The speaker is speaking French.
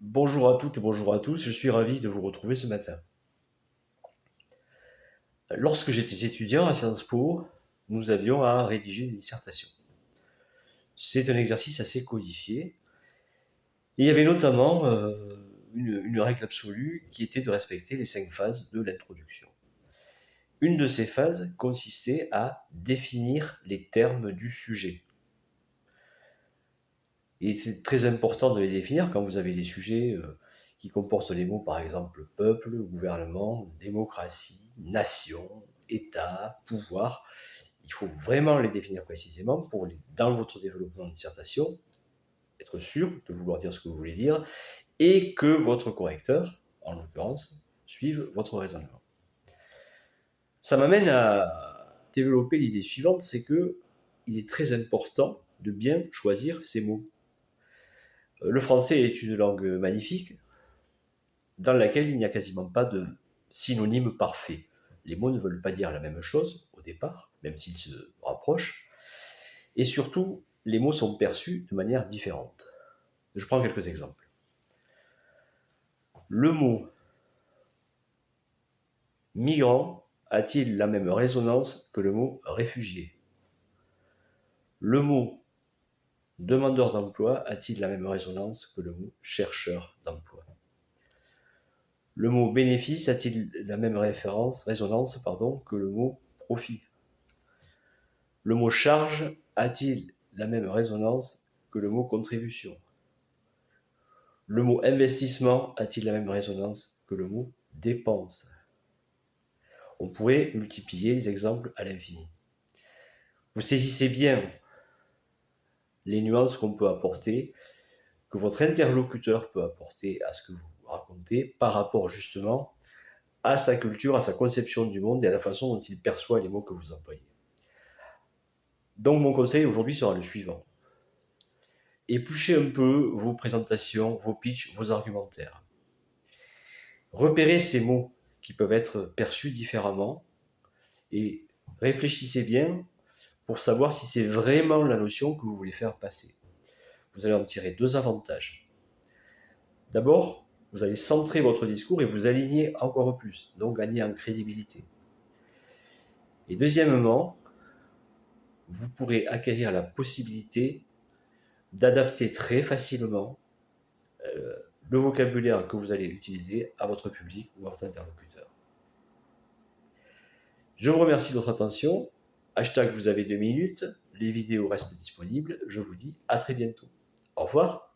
Bonjour à toutes et bonjour à tous, je suis ravi de vous retrouver ce matin. Lorsque j'étais étudiant à Sciences Po, nous avions à rédiger une dissertation. C'est un exercice assez codifié. Et il y avait notamment une règle absolue qui était de respecter les 5 phases de l'introduction. Une de ces phases consistait à définir les termes du sujet. Et c'est très important de les définir quand vous avez des sujets qui comportent les mots, par exemple, peuple, gouvernement, démocratie, nation, État, pouvoir. Il faut vraiment les définir précisément pour, dans votre développement de dissertation, être sûr de vouloir dire ce que vous voulez dire et que votre correcteur, en l'occurrence, suive votre raisonnement. Ça m'amène à développer l'idée suivante, c'est que il est très important de bien choisir ses mots. Le français est une langue magnifique dans laquelle il n'y a quasiment pas de synonyme parfait. Les mots ne veulent pas dire la même chose au départ, même s'ils se rapprochent. Et surtout, les mots sont perçus de manière différente. Je prends quelques exemples. Le mot migrant a-t-il la même résonance que le mot réfugié? Le mot demandeur d'emploi a-t-il la même résonance que le mot chercheur d'emploi? Le mot bénéfice a-t-il la même résonance que le mot profit? Le mot charge a-t-il la même résonance que le mot contribution? Le mot investissement a-t-il la même résonance que le mot dépense? On pourrait multiplier les exemples à l'infini. Vous saisissez bien les nuances qu'on peut apporter, que votre interlocuteur peut apporter à ce que vous racontez par rapport justement à sa culture, à sa conception du monde et à la façon dont il perçoit les mots que vous employez. Donc mon conseil aujourd'hui sera le suivant. Épluchez un peu vos présentations, vos pitchs, vos argumentaires. Repérez ces mots qui peuvent être perçus différemment et réfléchissez bien pour savoir si c'est vraiment la notion que vous voulez faire passer. Vous allez en tirer deux avantages. D'abord, vous allez centrer votre discours et vous aligner encore plus, donc gagner en crédibilité. Et deuxièmement, vous pourrez acquérir la possibilité d'adapter très facilement le vocabulaire que vous allez utiliser à votre public ou à votre interlocuteur. Je vous remercie de votre attention. Hashtag vous avez 2 minutes. Les vidéos restent disponibles. Je vous dis à très bientôt. Au revoir.